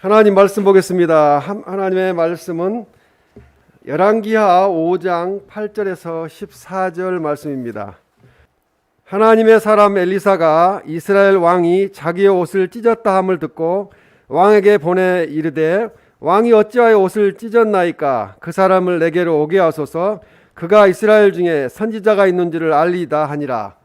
하나님 말씀 보겠습니다. 하나님의 말씀은 열왕기하 5장 8절에서 14절 말씀입니다. 하나님의 사람 엘리사가 이스라엘 왕이 자기의 옷을 찢었다 함을 듣고 왕에게 보내 이르되 왕이 어찌하여 옷을 찢었나이까? 그 사람을 내게로 오게 하소서. 그가 이스라엘 중에 선지자가 있는지를 알리이다 하니라.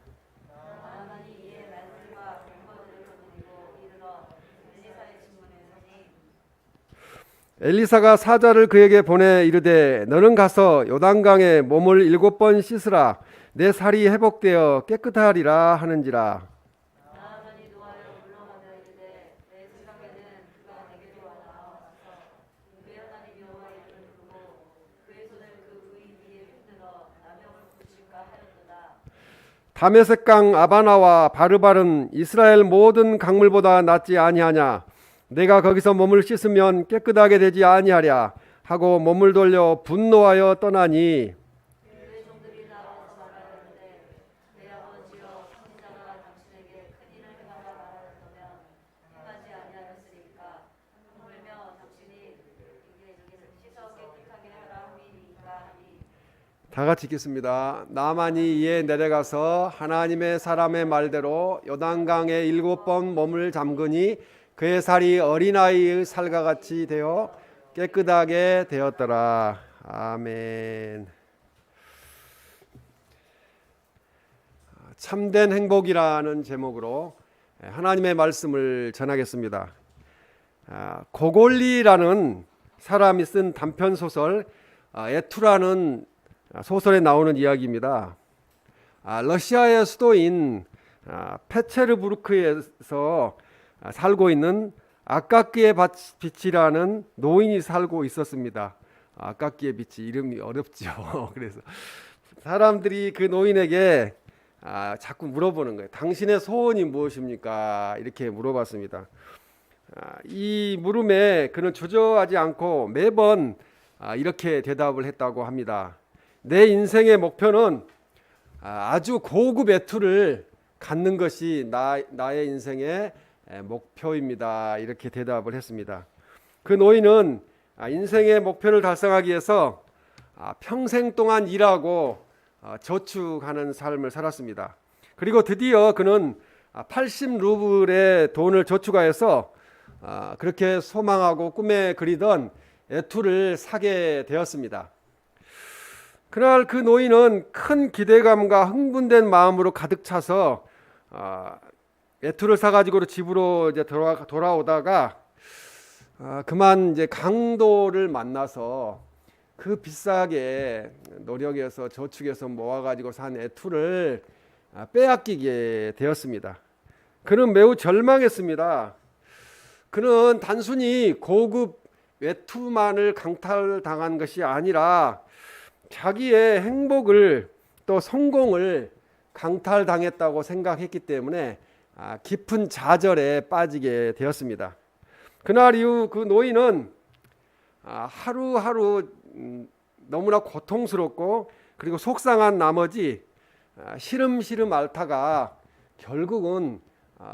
엘리사가 사자를 그에게 보내 이르되 너는 가서 요단강에 몸을 7번 씻으라. 내 살이 회복되어 깨끗하리라 하는지라. 다메섹강 아바나와 바르발은 이스라엘 모든 강물보다 낫지 아니하냐? 내가 거기서 몸을 씻으면 깨끗하게 되지 아니하랴 하고 몸을 돌려 분노하여 떠나니 다 같이 읽겠습니다. 나만이 이에 내려가서 하나님의 사람의 말대로 요단강에 7번 몸을 잠그니 그의 살이 어린아이의 살과 같이 되어 깨끗하게 되었더라. 아멘. 참된 행복이라는 제목으로 하나님의 말씀을 전하겠습니다. 고골리라는 사람이 쓴 단편소설 에투라는 소설에 나오는 이야기입니다. 러시아의 수도인 페체르부르크에서 살고 있는 아까키의 빛이라는 노인이 살고 있었습니다. 아까키의 빛이 이름이 어렵죠. 그래서 사람들이 그 노인에게 자꾸 물어보는 거예요. 당신의 소원이 무엇입니까? 이렇게 물어봤습니다. 이 물음에 그는 주저하지 않고 매번 이렇게 대답을 했다고 합니다. 내 인생의 목표는 아주 고급 외투를 갖는 것이 나의 인생의 목표입니다. 이렇게 대답을 했습니다. 그 노인은 인생의 목표를 달성하기 위해서 평생 동안 일하고 저축하는 삶을 살았습니다. 그리고 드디어 그는 80루블의 돈을 저축하여서 그렇게 소망하고 꿈에 그리던 외투를 사게 되었습니다. 그날 그 노인은 큰 기대감과 흥분된 마음으로 가득 차서 외투를 사가지고 집으로 이제 돌아오다가 그만 이제 강도를 만나서 그 비싸게 노력해서 저축해서 모아가지고 산 외투를 빼앗기게 되었습니다. 그는 매우 절망했습니다. 그는 단순히 고급 외투만을 강탈당한 것이 아니라 자기의 행복을 또 성공을 강탈당했다고 생각했기 때문에 깊은 좌절에 빠지게 되었습니다. 그날 이후 그 노인은 하루하루 너무나 고통스럽고 그리고 속상한 나머지 시름시름 앓다가 결국은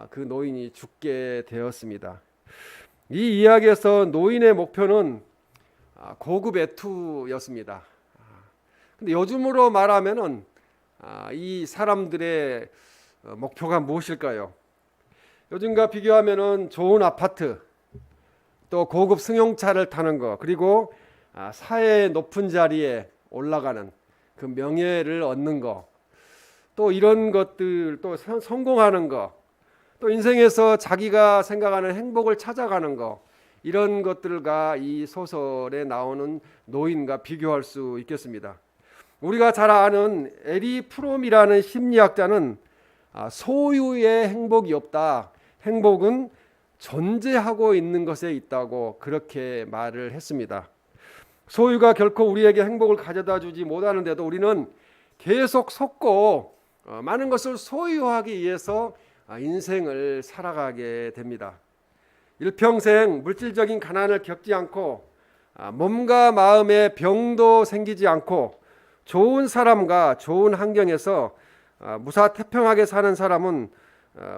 그 노인이 죽게 되었습니다. 이 이야기에서 노인의 목표는 고급 외투였습니다. 근데 요즘으로 말하면은 이 사람들의 목표가 무엇일까요? 요즘과 비교하면은 좋은 아파트, 또 고급 승용차를 타는 거, 그리고 사회의 높은 자리에 올라가는 그 명예를 얻는 거, 또 이런 것들, 또 성공하는 거, 또 인생에서 자기가 생각하는 행복을 찾아가는 거, 이런 것들과 이 소설에 나오는 노인과 비교할 수 있겠습니다. 우리가 잘 아는 에리 프롬이라는 심리학자는 소유의 행복이 없다. 행복은 존재하고 있는 것에 있다고 그렇게 말을 했습니다. 소유가 결코 우리에게 행복을 가져다 주지 못하는데도 우리는 계속 속고 많은 것을 소유하기 위해서 인생을 살아가게 됩니다. 일평생 물질적인 가난을 겪지 않고 몸과 마음에 병도 생기지 않고 좋은 사람과 좋은 환경에서 무사태평하게 사는 사람은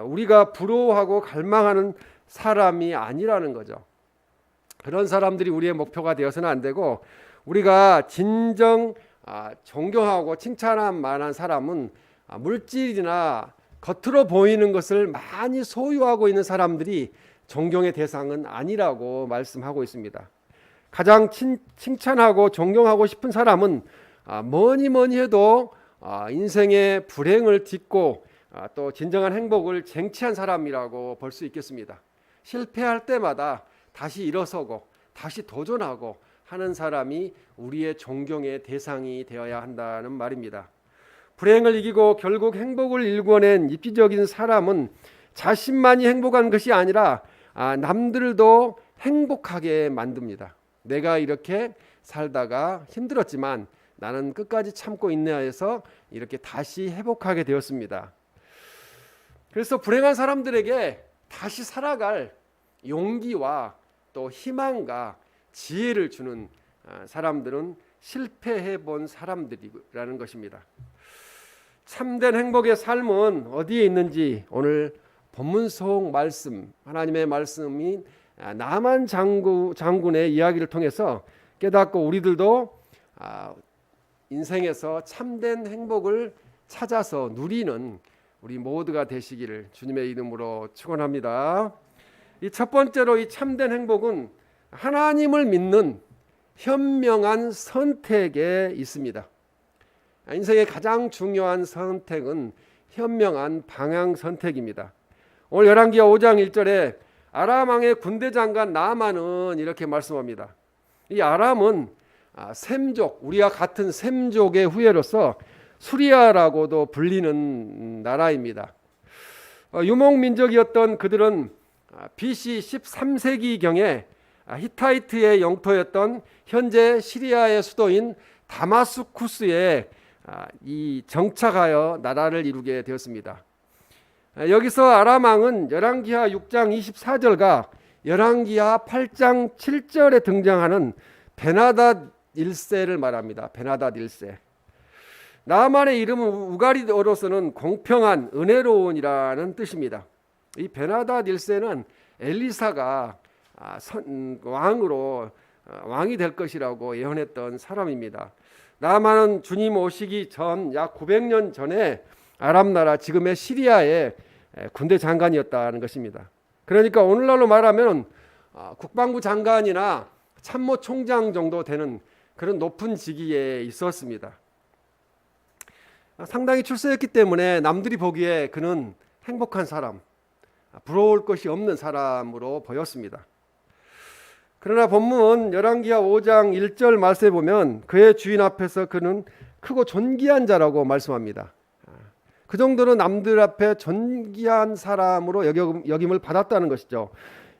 우리가 부러워하고 갈망하는 사람이 아니라는 거죠. 그런 사람들이 우리의 목표가 되어서는 안 되고, 우리가 진정 존경하고 칭찬할 만한 사람은 물질이나 겉으로 보이는 것을 많이 소유하고 있는 사람들이 존경의 대상은 아니라고 말씀하고 있습니다. 가장 칭찬하고 존경하고 싶은 사람은 뭐니 해도 인생의 불행을 딛고 또 진정한 행복을 쟁취한 사람이라고 볼 수 있겠습니다. 실패할 때마다 다시 일어서고 다시 도전하고 하는 사람이 우리의 존경의 대상이 되어야 한다는 말입니다. 불행을 이기고 결국 행복을 일궈낸 입지적인 사람은 자신만이 행복한 것이 아니라 남들도 행복하게 만듭니다. 내가 이렇게 살다가 힘들었지만 나는 끝까지 참고 인내해서 이렇게 다시 회복하게 되었습니다. 그래서 불행한 사람들에게 다시 살아갈 용기와 또 희망과 지혜를 주는 사람들은 실패해 본 사람들이라는 것입니다. 참된 행복의 삶은 어디에 있는지 오늘 본문 속 말씀, 하나님의 말씀인 나만 장군의 이야기를 통해서 깨닫고 우리들도 인생에서 참된 행복을 찾아서 누리는 우리 모두가 되시기를 주님의 이름으로 축원합니다. 이 첫 번째로 이 참된 행복은 하나님을 믿는 현명한 선택에 있습니다. 인생의 가장 중요한 선택은 현명한 방향 선택입니다. 오늘 열왕기하 5장 1절에 아람 왕의 군대 장관 나아만은 이렇게 말씀합니다. 이 아람은 셈족, 우리와 같은 셈족의 후예로서 수리아라고도 불리는 나라입니다. 유목민족이었던 그들은 BC 13세기경에 히타이트의 영토였던 현재 시리아의 수도인 다마스쿠스에 이 정착하여 나라를 이루게 되었습니다. 여기서 아람 왕은 열왕기하 6장 24절과 열왕기하 8장 7절에 등장하는 베나닷 1세를 말합니다. 베나닷 1세. 나아만의 이름은 우가리어로서는 공평한, 은혜로운이라는 뜻입니다. 이 베나닷 1세는 엘리사가 왕이 될 것이라고 예언했던 사람입니다. 나아만은 주님 오시기 전 약 900년 전에 아람 나라 지금의 시리아의 군대 장관이었다는 것입니다. 그러니까 오늘날로 말하면 국방부 장관이나 참모총장 정도 되는 그런 높은 직위에 있었습니다. 상당히 출세했기 때문에 남들이 보기에 그는 행복한 사람, 부러울 것이 없는 사람으로 보였습니다. 그러나 본문 열왕기하 5장 1절 말씀에 보면 그의 주인 앞에서 그는 크고 존귀한 자라고 말씀합니다. 그 정도로 남들 앞에 존귀한 사람으로 여김을 받았다는 것이죠.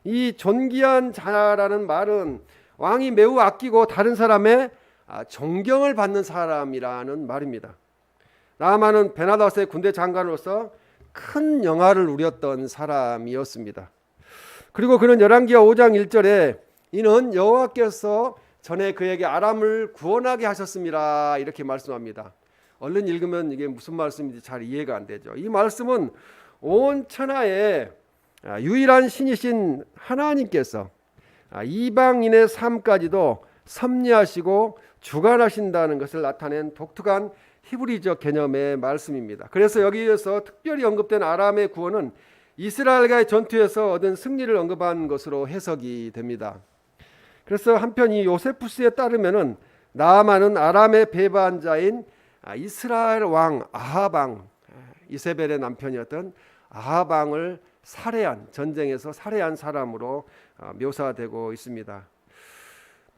이 존귀한 자라는 말은 왕이 매우 아끼고 다른 사람의 존경을 받는 사람이라는 말입니다. 나아만은 베나닷의 군대 장관으로서 큰 영화를 누렸던 사람이었습니다. 그리고 그는 열왕기하 5장 1절에 이는 여호와께서 전에 그에게 아람을 구원하게 하셨습니다. 이렇게 말씀합니다. 얼른 읽으면 이게 무슨 말씀인지 잘 이해가 안 되죠. 이 말씀은 온 천하에 유일한 신이신 하나님께서 이방인의 삶까지도 섭리하시고 주관하신다는 것을 나타낸 독특한 히브리적 개념의 말씀입니다. 그래서 여기에서 특별히 언급된 아람의 구원은 이스라엘과의 전투에서 얻은 승리를 언급한 것으로 해석이 됩니다. 그래서 한편 이 요세푸스에 따르면은 나아만은 아람의 배반자인 이스라엘 왕 아합 왕, 이세벨의 남편이었던 아합 왕을 전쟁에서 살해한 사람으로 묘사되고 있습니다.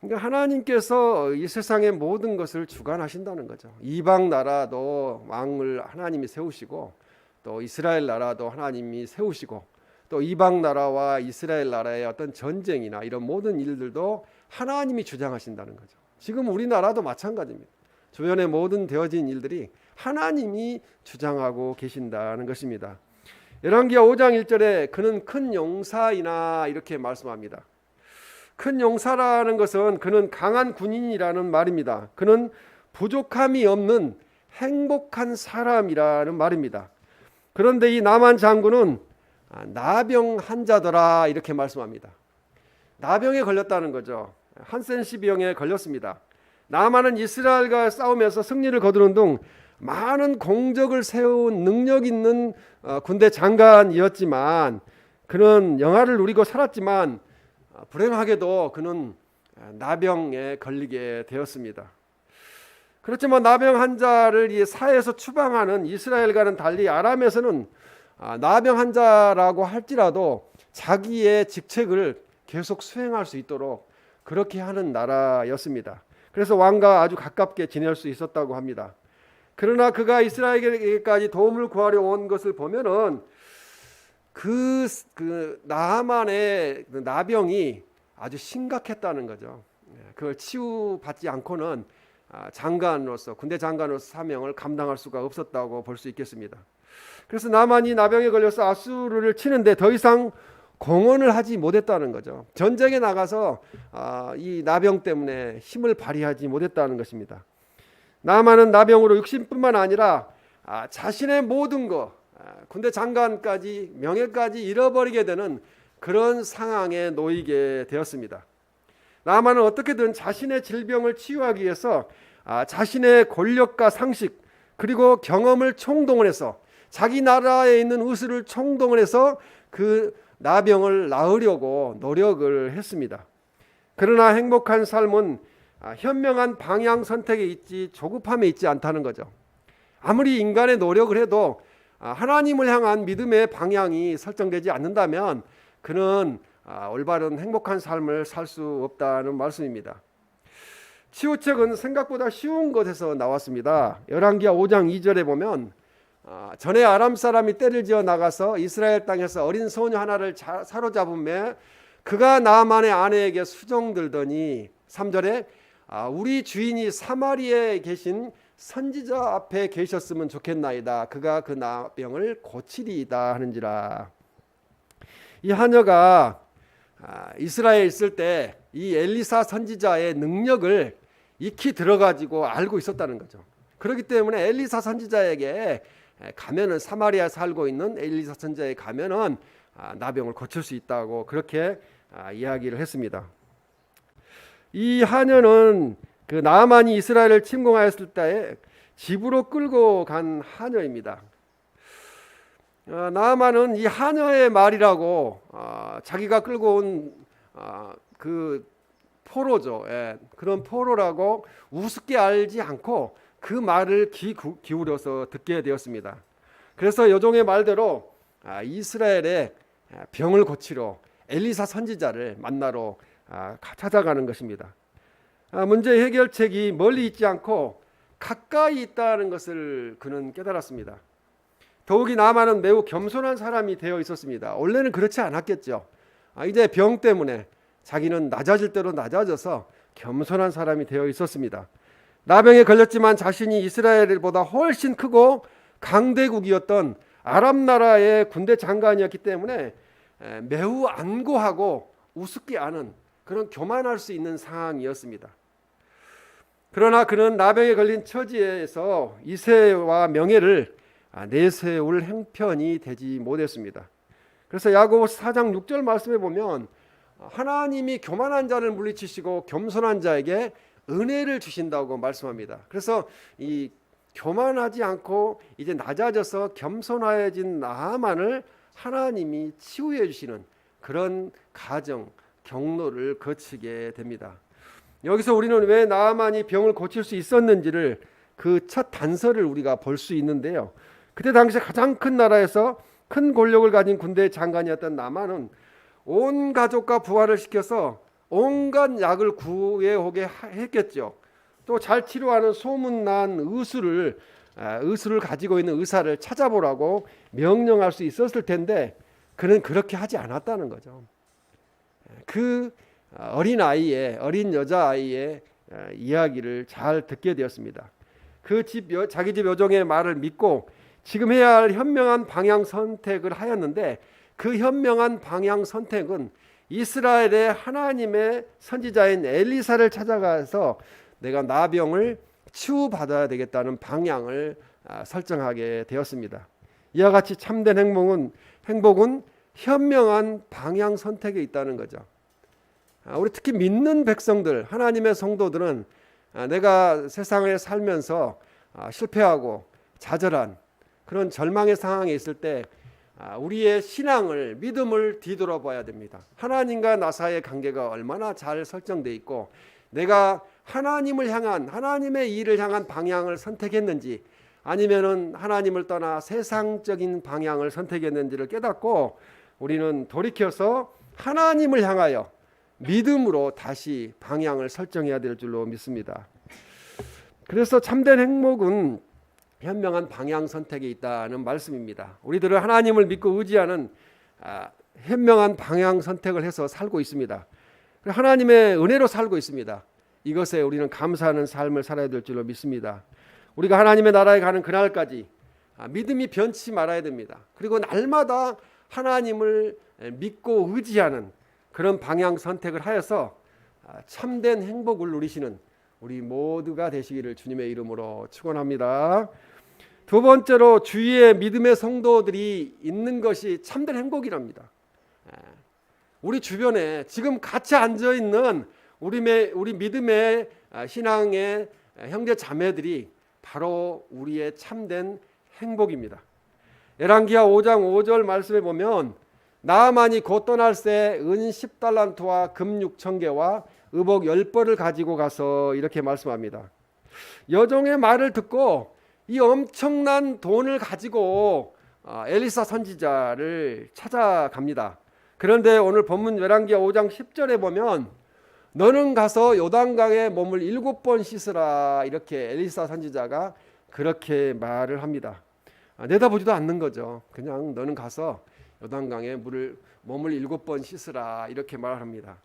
그러니까 하나님께서 이 세상의 모든 것을 주관하신다는 거죠. 이방 나라도 왕을 하나님이 세우시고 또 이스라엘 나라도 하나님이 세우시고 또 이방 나라와 이스라엘 나라의 어떤 전쟁이나 이런 모든 일들도 하나님이 주장하신다는 거죠. 지금 우리나라도 마찬가지입니다. 주변의 모든 되어진 일들이 하나님이 주장하고 계신다는 것입니다. 열왕기하 5장 1절에 그는 큰 용사이나 이렇게 말씀합니다. 큰 용사라는 것은 그는 강한 군인이라는 말입니다. 그는 부족함이 없는 행복한 사람이라는 말입니다. 그런데 이 나만 장군은 나병 환자더라 이렇게 말씀합니다. 나병에 걸렸다는 거죠. 한센시 병에 걸렸습니다. 나만은 이스라엘과 싸우면서 승리를 거두는 등 많은 공적을 세운 능력 있는 군대 장관이었지만 그는 영화를 누리고 살았지만 불행하게도 그는 나병에 걸리게 되었습니다. 그렇지만 나병 환자를 이 사회에서 추방하는 이스라엘과는 달리 아람에서는 나병 환자라고 할지라도 자기의 직책을 계속 수행할 수 있도록 그렇게 하는 나라였습니다. 그래서 왕과 아주 가깝게 지낼 수 있었다고 합니다. 그러나 그가 이스라엘에게까지 도움을 구하려 온 것을 보면은 그 나하만의 나병이 아주 심각했다는 거죠. 그걸 치유받지 않고는 장관으로서 군대 장관으로서 사명을 감당할 수가 없었다고 볼 수 있겠습니다. 그래서 나만이 나병에 걸려서 아수르를 치는데 더 이상 공헌을 하지 못했다는 거죠. 전쟁에 나가서 이 나병 때문에 힘을 발휘하지 못했다는 것입니다. 나만은 나병으로 육신뿐만 아니라 자신의 모든 것, 군대 장관까지 명예까지 잃어버리게 되는 그런 상황에 놓이게 되었습니다. 나만은 어떻게든 자신의 질병을 치유하기 위해서 자신의 권력과 상식 그리고 경험을 총동원해서 자기 나라에 있는 의술을 총동원해서 그 나병을 낳으려고 노력을 했습니다. 그러나 행복한 삶은 현명한 방향 선택에 있지 조급함에 있지 않다는 거죠. 아무리 인간의 노력을 해도 하나님을 향한 믿음의 방향이 설정되지 않는다면 그는 올바른 행복한 삶을 살 수 없다는 말씀입니다. 치유책은 생각보다 쉬운 것에서 나왔습니다. 열왕기하 5장 2절에 보면 전에 아람 사람이 떼를 지어 나가서 이스라엘 땅에서 어린 소녀 하나를 사로잡음에 그가 나만의 아내에게 수종들더니 3절에 우리 주인이 사마리아에 계신 선지자 앞에 계셨으면 좋겠나이다. 그가 그 나병을 고치리이다 하는지라. 이 하녀가 이스라엘에 있을 때 이 엘리사 선지자의 능력을 익히 들어가지고 알고 있었다는 거죠. 그렇기 때문에 엘리사 선지자에게 가면은 사마리아에 살고 있는 엘리사 선지자에 가면은 나병을 고칠 수 있다고 그렇게 이야기를 했습니다. 이 하녀는 그 나아만이 이스라엘을 침공하였을 때 집으로 끌고 간 하녀입니다. 나아만은 이 하녀의 말이라고 자기가 끌고 온 그 포로죠. 그런 포로라고 우습게 알지 않고 그 말을 귀 기울여서 듣게 되었습니다. 그래서 여종의 말대로 이스라엘의 병을 고치러 엘리사 선지자를 만나러 찾아가는 것입니다. 문제 해결책이 멀리 있지 않고 가까이 있다는 것을 그는 깨달았습니다. 더욱이 나아만은 매우 겸손한 사람이 되어 있었습니다. 원래는 그렇지 않았겠죠. 이제 병 때문에 자기는 낮아질 대로 낮아져서 겸손한 사람이 되어 있었습니다. 나병에 걸렸지만 자신이 이스라엘보다 훨씬 크고 강대국이었던 아람 나라의 군대 장관이었기 때문에 매우 안고하고 우습게 아는 그런 교만할 수 있는 상황이었습니다. 그러나 그는 나병에 걸린 처지에서 이세와 명예를 내세울 형편이 되지 못했습니다. 그래서 야고보서 4장 6절 말씀에 보면 하나님이 교만한 자를 물리치시고 겸손한 자에게 은혜를 주신다고 말씀합니다. 그래서 이 교만하지 않고 이제 낮아져서 겸손해진 나아만을 하나님이 치유해 주시는 그런 가정 경로를 거치게 됩니다. 여기서 우리는 왜 나아만이 병을 고칠 수 있었는지를 그 첫 단서를 우리가 볼 수 있는데요. 그때 당시 가장 큰 나라에서 큰 권력을 가진 군대 장관이었던 나아만은 온 가족과 부하를 시켜서 온갖 약을 구해오게 했겠죠. 또 잘 치료하는 소문난 의술을 가지고 있는 의사를 찾아보라고 명령할 수 있었을 텐데 그는 그렇게 하지 않았다는 거죠. 그 어린 여자아이의 이야기를 잘 듣게 되었습니다. 자기 집 여종의 말을 믿고 지금 해야 할 현명한 방향 선택을 하였는데 그 현명한 방향 선택은 이스라엘의 하나님의 선지자인 엘리사를 찾아가서 내가 나병을 치유받아야 되겠다는 방향을 설정하게 되었습니다. 이와 같이 참된 행복은 현명한 방향 선택에 있다는 거죠. 우리 특히 믿는 백성들, 하나님의 성도들은 내가 세상을 살면서 실패하고 좌절한 그런 절망의 상황에 있을 때 우리의 신앙을, 믿음을 뒤돌아봐야 됩니다. 하나님과 나 사이의 관계가 얼마나 잘 설정되어 있고 내가 하나님을 향한, 하나님의 일을 향한 방향을 선택했는지 아니면은 하나님을 떠나 세상적인 방향을 선택했는지를 깨닫고 우리는 돌이켜서 하나님을 향하여 믿음으로 다시 방향을 설정해야 될 줄로 믿습니다. 그래서 참된 행복은 현명한 방향 선택에 있다는 말씀입니다. 우리들은 하나님을 믿고 의지하는 현명한 방향 선택을 해서 살고 있습니다. 하나님의 은혜로 살고 있습니다. 이것에 우리는 감사하는 삶을 살아야 될 줄로 믿습니다. 우리가 하나님의 나라에 가는 그날까지 믿음이 변치 말아야 됩니다. 그리고 날마다 하나님을 믿고 의지하는 그런 방향 선택을 하여서 참된 행복을 누리시는 우리 모두가 되시기를 주님의 이름으로 축원합니다. 두 번째로 주위에 믿음의 성도들이 있는 것이 참된 행복이랍니다. 우리 주변에 지금 같이 앉아 있는 우리 믿음의 신앙의 형제 자매들이 바로 우리의 참된 행복입니다. 열왕기하 5장 5절 말씀에 보면 나아만이 곧 떠날새 은 10달란트와 금 6,000개와 의복 10벌을 가지고 가서 이렇게 말씀합니다. 여종의 말을 듣고 이 엄청난 돈을 가지고 엘리사 선지자를 찾아갑니다. 그런데 오늘 본문 열왕기하 5장 10절에 보면 너는 가서 요단강에 몸을 7번 씻으라 이렇게 엘리사 선지자가 그렇게 말을 합니다. 내다보지도 않는 거죠. 그냥 너는 가서 요단강에 몸을 7번 씻으라 이렇게 말합니다.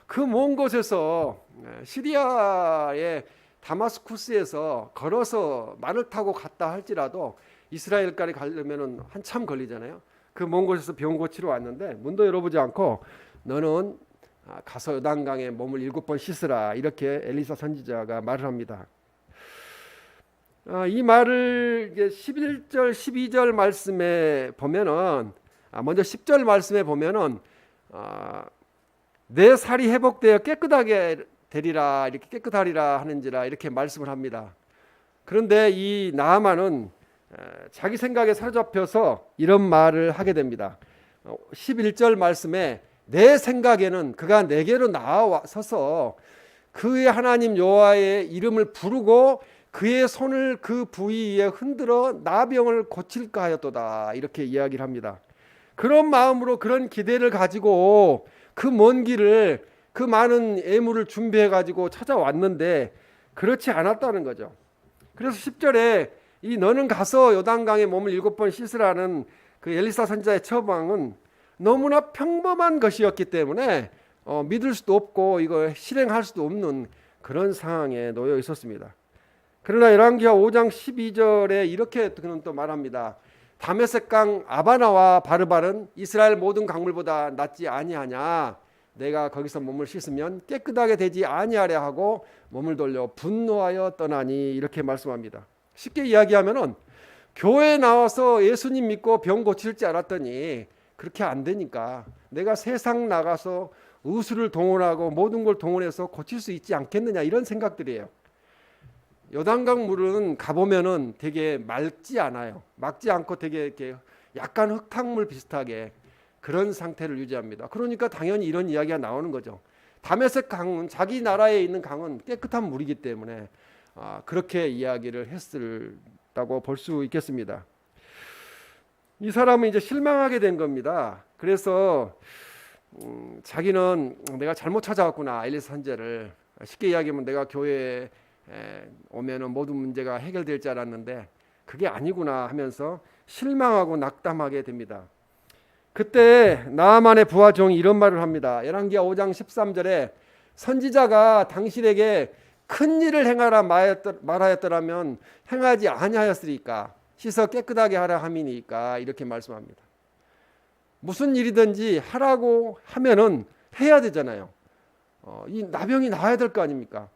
그 먼 곳에서 시리아의 다마스쿠스에서 걸어서 말을 타고 갔다 할지라도 이스라엘까지 가려면 한참 걸리잖아요. 그 먼 곳에서 병 고치러 왔는데 문도 열어보지 않고 너는 가서 요단강에 몸을 7번 씻으라 이렇게 엘리사 선지자가 말을 합니다. 이 말을 11절 12절 말씀에 보면은 먼저 10절 말씀에 보면은 내 살이 회복되어 깨끗하게 되리라 이렇게 깨끗하리라 하는지라 이렇게 말씀을 합니다. 그런데 이 나아만은 자기 생각에 사로잡혀서 이런 말을 하게 됩니다. 11절 말씀에 내 생각에는 그가 내게로 나와서서 그의 하나님 여호와의 이름을 부르고 그의 손을 그 부위에 흔들어 나병을 고칠까 하였도다 이렇게 이야기를 합니다. 그런 마음으로 그런 기대를 가지고 그 먼 길을 그 많은 예물을 준비해 가지고 찾아왔는데 그렇지 않았다는 거죠. 그래서 10절에 이 너는 가서 요단강에 몸을 7번 씻으라는 그 엘리사 선지자의 처방은 너무나 평범한 것이었기 때문에 믿을 수도 없고 이거 실행할 수도 없는 그런 상황에 놓여 있었습니다. 그러나 열왕기하 5장 12절에 이렇게 그는 또 말합니다. 다메섹강 아바나와 바르발은 이스라엘 모든 강물보다 낫지 아니하냐. 내가 거기서 몸을 씻으면 깨끗하게 되지 아니하려 하고 몸을 돌려 분노하여 떠나니 이렇게 말씀합니다. 쉽게 이야기하면은 교회에 나와서 예수님 믿고 병 고칠 줄 알았더니 그렇게 안 되니까 내가 세상 나가서 의술을 동원하고 모든 걸 동원해서 고칠 수 있지 않겠느냐 이런 생각들이에요. 요단강 물은 가보면은 되게 맑지 않아요. 맑지 않고 되게 이렇게 약간 흙탕물 비슷하게 그런 상태를 유지합니다. 그러니까 당연히 이런 이야기가 나오는 거죠. 다메섹 강은 자기 나라에 있는 강은 깨끗한 물이기 때문에 그렇게 이야기를 했다고 볼 수 있겠습니다. 이 사람은 이제 실망하게 된 겁니다. 그래서 자기는 내가 잘못 찾아왔구나 엘리사 선지자를 쉽게 이야기하면 내가 교회에 오면은 모든 문제가 해결될 줄 알았는데 그게 아니구나 하면서 실망하고 낙담하게 됩니다. 그때 나아만의 부하 종이 이런 말을 합니다. 열왕기하 5장 13절에 선지자가 당신에게 큰 일을 행하라 말하였더라면 행하지 아니하였으리까 씻어 깨끗하게 하라 함이니까 이렇게 말씀합니다. 무슨 일이든지 하라고 하면은 해야 되잖아요. 이 나병이 나아야 될 거 아닙니까?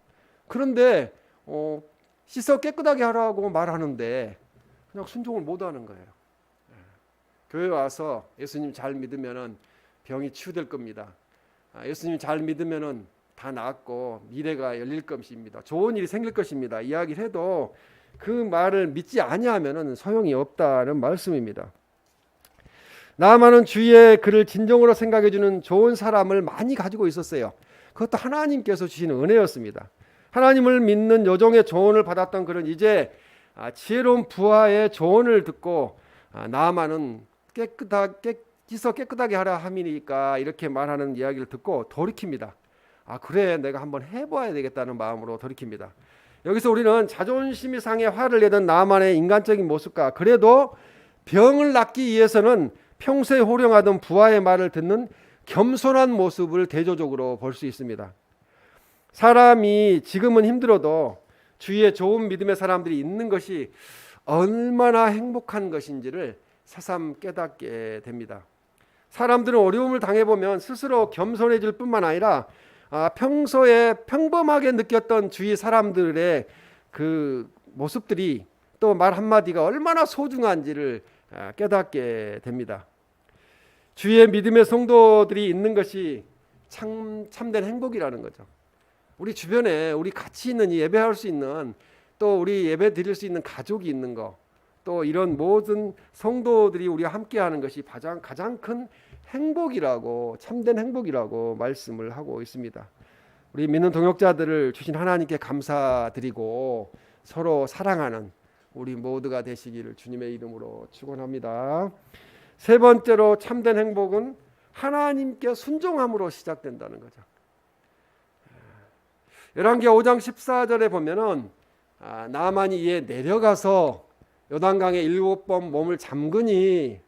그런데 씻어 깨끗하게 하라고 말하는데 그냥 순종을 못하는 거예요. 교회 와서 예수님 잘 믿으면은 병이 치유될 겁니다. 예수님 잘 믿으면은 다 낫고 미래가 열릴 것입니다. 좋은 일이 생길 것입니다. 이야기를 해도 그 말을 믿지 아니하면은 소용이 없다는 말씀입니다. 나아만은 주위에 그를 진정으로 생각해 주는 좋은 사람을 많이 가지고 있었어요. 그것도 하나님께서 주신 은혜였습니다. 하나님을 믿는 여종의 조언을 받았던 그는 이제 지혜로운 부하의 조언을 듣고 나아만은 깨끗하게 하라 함이니까 이렇게 말하는 이야기를 듣고 돌이킵니다. 그래, 내가 한번 해봐야 되겠다는 마음으로 돌이킵니다. 여기서 우리는 자존심이 상해 화를 내던 나아만의 인간적인 모습과 그래도 병을 낫기 위해서는 평소에 호령하던 부하의 말을 듣는 겸손한 모습을 대조적으로 볼 수 있습니다. 사람이 지금은 힘들어도 주위에 좋은 믿음의 사람들이 있는 것이 얼마나 행복한 것인지를 새삼 깨닫게 됩니다. 사람들은 어려움을 당해보면 스스로 겸손해질 뿐만 아니라 평소에 평범하게 느꼈던 주위 사람들의 그 모습들이 또 말 한마디가 얼마나 소중한지를 깨닫게 됩니다. 주위에 믿음의 성도들이 있는 것이 참된 행복이라는 거죠. 우리 주변에 우리 같이 있는 예배할 수 있는 또 우리 예배 드릴 수 있는 가족이 있는 거, 또 이런 모든 성도들이 우리와 함께하는 것이 가장 큰 행복이라고, 참된 행복이라고 말씀을 하고 있습니다. 우리 믿는 동역자들을 주신 하나님께 감사드리고 서로 사랑하는 우리 모두가 되시기를 주님의 이름으로 축원합니다. 세 번째로 참된 행복은 하나님께 순종함으로 시작된다는 거죠. 열왕기하 5장 14절에 보면은 나아만이 이에 내려가서 요단강에 7번 몸을 잠그니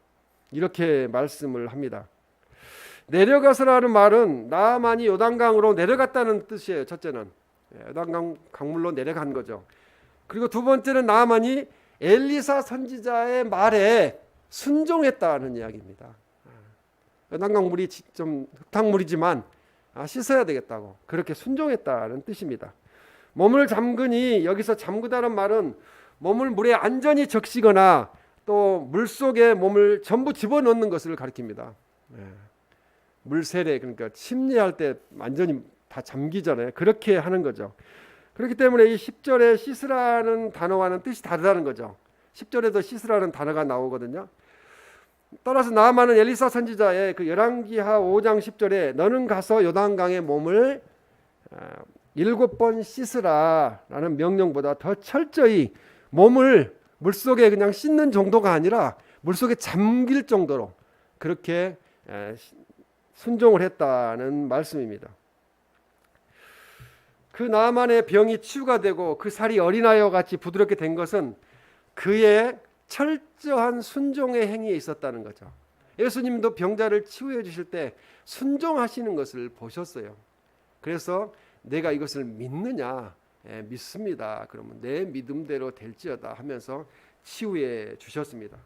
이렇게 말씀을 합니다. 내려가서라는 말은 나아만이 요단강으로 내려갔다는 뜻이에요. 첫째는 요단강 강물로 내려간 거죠. 그리고 두 번째는 나아만이 엘리사 선지자의 말에 순종했다는 이야기입니다. 요단강 물이 좀 흙탕물이지만 씻어야 되겠다고 그렇게 순종했다는 뜻입니다. 몸을 잠그니 여기서 잠그다는 말은 몸을 물에 안전히 적시거나 또 물속에 몸을 전부 집어넣는 것을 가리킵니다. 물세례, 그러니까 침례할 때 완전히 다 잠기잖아요. 그렇게 하는 거죠. 그렇기 때문에 이 10절에 씻으라는 단어와는 뜻이 다르다는 거죠. 10절에도 씻으라는 단어가 나오거든요. 따라서 나아만은 엘리사 선지자의 그 열왕기하 5장 10절에 너는 가서 요단강의 몸을 7번 씻으라라는 명령보다 더 철저히 몸을 물속에 그냥 씻는 정도가 아니라 물속에 잠길 정도로 그렇게 순종을 했다는 말씀입니다. 그 나아만의 병이 치유가 되고 그 살이 어린아이와 같이 부드럽게 된 것은 그의 철저한 순종의 행위에 있었다는 거죠. 예수님도 병자를 치유해 주실 때 순종하시는 것을 보셨어요. 그래서 내가 이것을 믿느냐? 믿습니다. 그러면 내 믿음대로 될지어다 하면서 치유해 주셨습니다.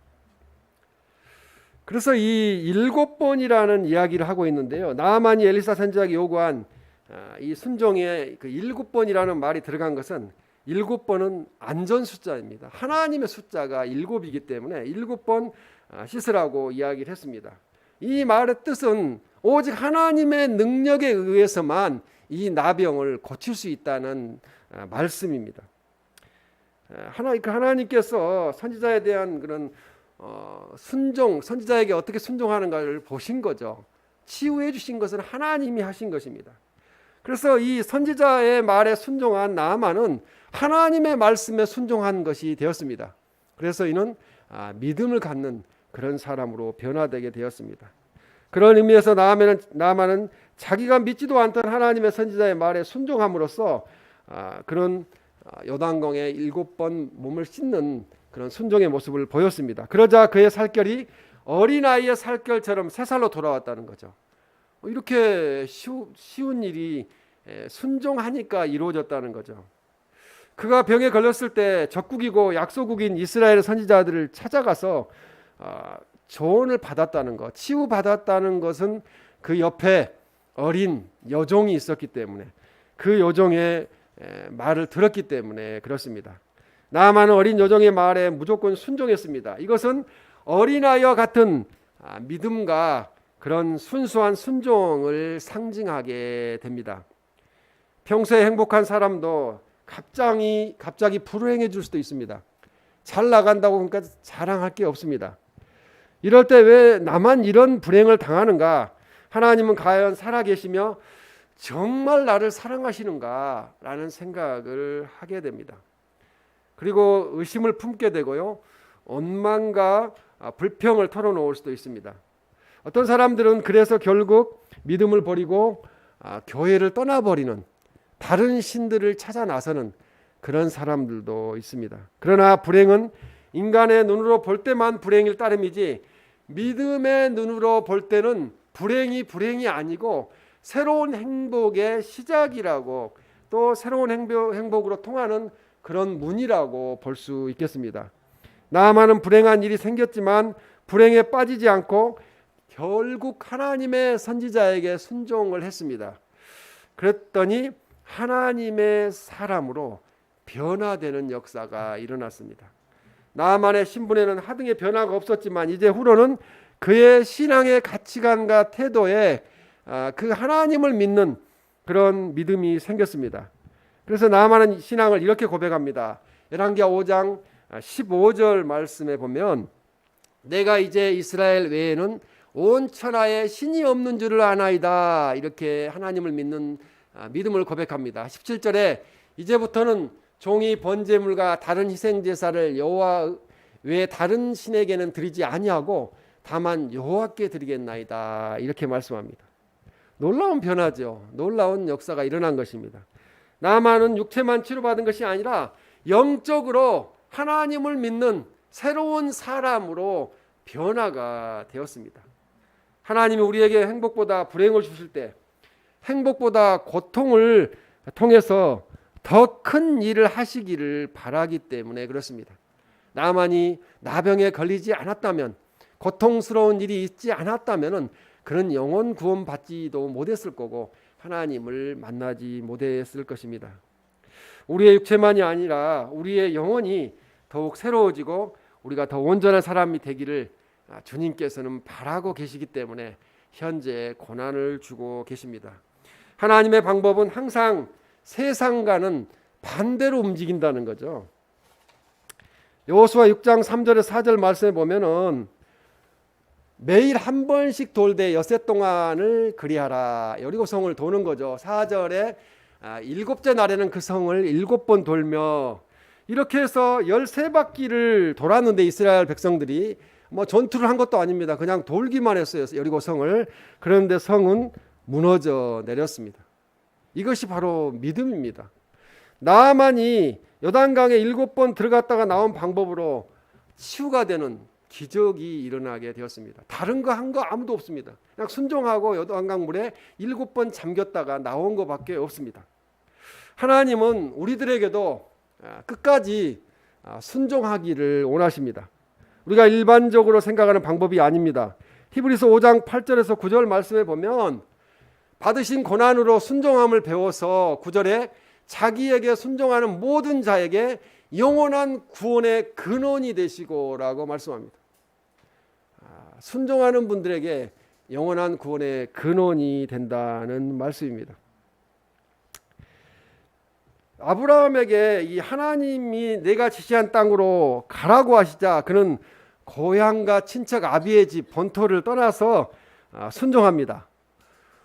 그래서 이 7번이라는 이야기를 하고 있는데요. 나아만이 엘리사 선지자에게 요구한 이 순종의 그 7번이라는 말이 들어간 것은 7번은 안전 숫자입니다. 하나님의 숫자가 7이기 때문에 7번 씻으라고 이야기를 했습니다. 이 말의 뜻은 오직 하나님의 능력에 의해서만 이 나병을 고칠 수 있다는 말씀입니다. 하나님께서 선지자에 대한 그런 순종, 선지자에게 어떻게 순종하는가를 보신 거죠. 치유해 주신 것은 하나님이 하신 것입니다. 그래서 이 선지자의 말에 순종한 나아만은 하나님의 말씀에 순종한 것이 되었습니다. 그래서 이는 믿음을 갖는 그런 사람으로 변화되게 되었습니다. 그런 의미에서 나아만은 자기가 믿지도 않던 하나님의 선지자의 말에 순종함으로써 그런 요단강에 7번 몸을 씻는 그런 순종의 모습을 보였습니다. 그러자 그의 살결이 어린아이의 살결처럼 새 살로 돌아왔다는 거죠. 이렇게 쉬운 일이 순종하니까 이루어졌다는 거죠. 그가 병에 걸렸을 때 적국이고 약소국인 이스라엘 선지자들을 찾아가서 조언을 받았다는 것, 치유받았다는 것은 그 옆에 어린 여종이 있었기 때문에 그 여종의 말을 들었기 때문에 그렇습니다. 나아만은 어린 여종의 말에 무조건 순종했습니다. 이것은 어린아이와 같은 믿음과 그런 순수한 순종을 상징하게 됩니다. 평소에 행복한 사람도 갑자기 불행해질 수도 있습니다. 잘 나간다고 그러니까 자랑할 게 없습니다. 이럴 때 왜 나만 이런 불행을 당하는가? 하나님은 과연 살아계시며 정말 나를 사랑하시는가? 라는 생각을 하게 됩니다. 그리고 의심을 품게 되고요. 원망과 불평을 털어놓을 수도 있습니다. 어떤 사람들은 그래서 결국 믿음을 버리고 교회를 떠나버리는, 다른 신들을 찾아 나서는 그런 사람들도 있습니다. 그러나 불행은 인간의 눈으로 볼 때만 불행일 따름이지, 믿음의 눈으로 볼 때는 불행이 아니고 새로운 행복의 시작이라고, 또 새로운 행복으로 통하는 그런 문이라고 볼 수 있겠습니다. 나아만은 불행한 일이 생겼지만 불행에 빠지지 않고 결국 하나님의 선지자에게 순종을 했습니다. 그랬더니 하나님의 사람으로 변화되는 역사가 일어났습니다. 나아만의 신분에는 하등의 변화가 없었지만 이제 후로는 그의 신앙의 가치관과 태도에 그 하나님을 믿는 그런 믿음이 생겼습니다. 그래서 나아만은 신앙을 이렇게 고백합니다. 열왕기하 5장 15절 말씀에 보면, 내가 이제 이스라엘 외에는 온 천하에 신이 없는 줄을 아나이다. 이렇게 하나님을 믿는 믿음을 고백합니다. 17절에 이제부터는 종이 번제물과 다른 희생제사를 여호와 외에 다른 신에게는 드리지 아니하고 다만 여호와께 드리겠나이다. 이렇게 말씀합니다. 놀라운 변화죠. 놀라운 역사가 일어난 것입니다. 나아만은 육체만 치료받은 것이 아니라 영적으로 하나님을 믿는 새로운 사람으로 변화가 되었습니다. 하나님이 우리에게 행복보다 불행을 주실 때, 행복보다 고통을 통해서 더 큰 일을 하시기를 바라기 때문에 그렇습니다. 나만이 나병에 걸리지 않았다면, 고통스러운 일이 있지 않았다면 그런 영혼 구원 받지도 못했을 거고 하나님을 만나지 못했을 것입니다. 우리의 육체만이 아니라 우리의 영혼이 더욱 새로워지고 우리가 더 온전한 사람이 되기를 주님께서는 바라고 계시기 때문에 현재 고난을 주고 계십니다. 하나님의 방법은 항상 세상과는 반대로 움직인다는 거죠. 여호수아 6장 3절에 4절 말씀에 보면은 매일 한 번씩 돌되 엿새 동안을 그리하라. 여리고 성을 도는 거죠. 4절에 일곱째 날에는 그 성을 7번 돌며, 이렇게 해서 13바퀴를 돌았는데 이스라엘 백성들이 전투를 한 것도 아닙니다. 그냥 돌기만 했어요. 여리고 성을. 그런데 성은 무너져 내렸습니다. 이것이 바로 믿음입니다. 나아만이 요단강에 7번 들어갔다가 나온 방법으로 치유가 되는 기적이 일어나게 되었습니다. 다른 거 한 거 아무도 없습니다. 그냥 순종하고 요단강 물에 7번 잠겼다가 나온 것밖에 없습니다. 하나님은 우리들에게도 끝까지 순종하기를 원하십니다. 우리가 일반적으로 생각하는 방법이 아닙니다. 히브리서 5장 8절에서 9절 말씀에 보면 받으신 고난으로 순종함을 배워서 9절에 자기에게 순종하는 모든 자에게 영원한 구원의 근원이 되시고 라고 말씀합니다. 순종하는 분들에게 영원한 구원의 근원이 된다는 말씀입니다. 아브라함에게 이 하나님이 내가 지시한 땅으로 가라고 하시자 그는 고향과 친척 아비의 집 본토를 떠나서 순종합니다.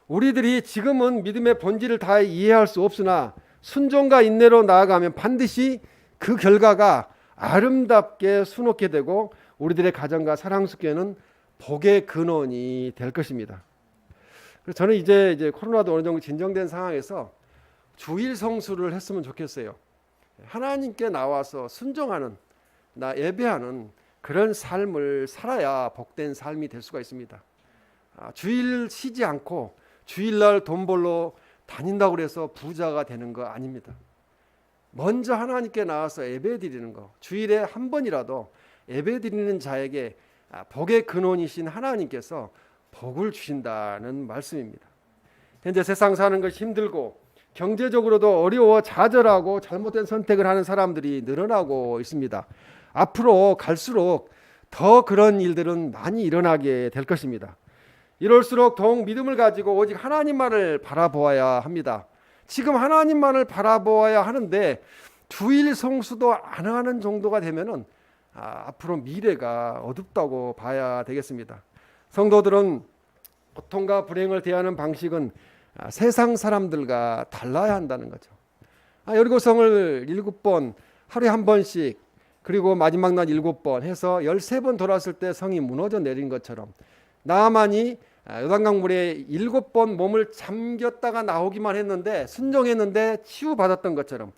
우리들이 지금은 믿음의 본질을 다 이해할 수 없으나 순종과 인내로 나아가면 반드시 그 결과가 아름답게 수놓게 되고 우리들의 가정과 사랑 속에는 복의 근원이 될 것입니다. 그래서 저는 이제 코로나도 어느 정도 진정된 상황에서 주일 성수를 했으면 좋겠어요. 하나님께 나와서 순종하는, 예배하는 그런 삶을 살아야 복된 삶이 될 수가 있습니다. 주일 쉬지 않고 주일날 돈 벌러 다닌다고 해서 부자가 되는 거 아닙니다. 먼저 하나님께 나와서 예배 드리는 거, 주일에 한 번이라도 예배 드리는 자에게 복의 근원이신 하나님께서 복을 주신다는 말씀입니다. 현재 세상 사는 것이 힘들고 경제적으로도 어려워 좌절하고 잘못된 선택을 하는 사람들이 늘어나고 있습니다. 앞으로 갈수록 더 그런 일들은 많이 일어나게 될 것입니다. 이럴수록 더욱 믿음을 가지고 오직 하나님만을 바라보아야 합니다. 지금 하나님만을 바라보아야 하는데 주일 성수도 안 하는 정도가 되면은 앞으로 미래가 어둡다고 봐야 되겠습니다. 성도들은 고통과 불행을 대하는 방식은 세상 사람들과 달라야 한다는 거죠. 여리고성을 7번 하루에 한 번씩 그리고 마지막 날 7번 해서 13번 돌았을 때 성이 무너져 내린 것처럼 나아만이 요단강물에 7번 몸을 잠겼다가 나오기만 했는데 순종했는데 치유받았던 것처럼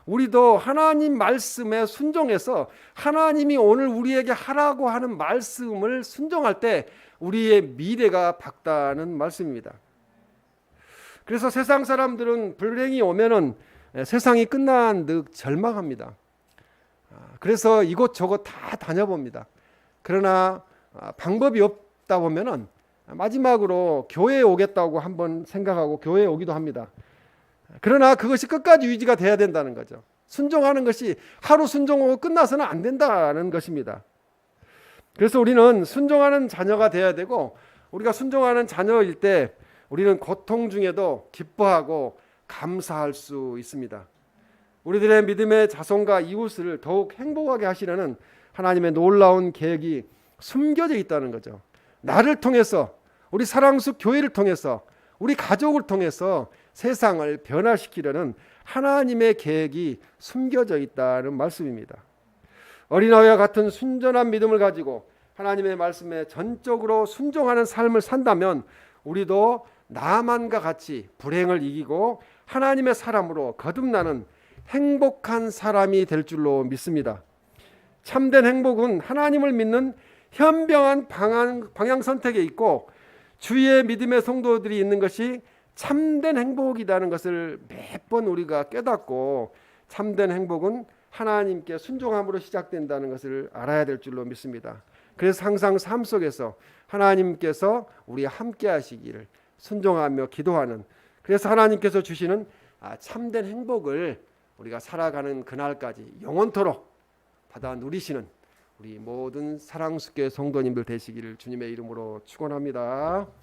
우리도 하나님 말씀에 순종해서 하나님이 오늘 우리에게 하라고 하는 말씀을 순종할 때 우리의 미래가 밝다는 말씀입니다. 그래서 세상 사람들은 불행이 오면은 세상이 끝난 듯 절망합니다. 그래서 이곳저곳 다 다녀봅니다. 그러나 방법이 없다 보면은 마지막으로 교회에 오겠다고 한번 생각하고 교회에 오기도 합니다. 그러나 그것이 끝까지 유지가 돼야 된다는 거죠. 순종하는 것이 하루 순종하고 끝나서는 안 된다는 것입니다. 그래서 우리는 순종하는 자녀가 돼야 되고 우리가 순종하는 자녀일 때 우리는 고통 중에도 기뻐하고 감사할 수 있습니다. 우리들의 믿음의 자손과 이웃을 더욱 행복하게 하시려는 하나님의 놀라운 계획이 숨겨져 있다는 거죠. 나를 통해서 우리 사랑수 교회를 통해서 우리 가족을 통해서 세상을 변화시키려는 하나님의 계획이 숨겨져 있다는 말씀입니다. 어린아이와 같은 순전한 믿음을 가지고 하나님의 말씀에 전적으로 순종하는 삶을 산다면 우리도 나만과 같이 불행을 이기고 하나님의 사람으로 거듭나는 행복한 사람이 될 줄로 믿습니다. 참된 행복은 하나님을 믿는 현명한 방향 선택에 있고 주위의 믿음의 성도들이 있는 것이 참된 행복이라는 것을 매번 우리가 깨닫고 참된 행복은 하나님께 순종함으로 시작된다는 것을 알아야 될 줄로 믿습니다. 그래서 항상 삶 속에서 하나님께서 우리와 함께 하시기를 순종하며 기도하는, 그래서 하나님께서 주시는 참된 행복을 우리가 살아가는 그날까지 영원토록 받아 누리시는 우리 모든 사랑스럽게 성도님들 되시기를 주님의 이름으로 축원합니다.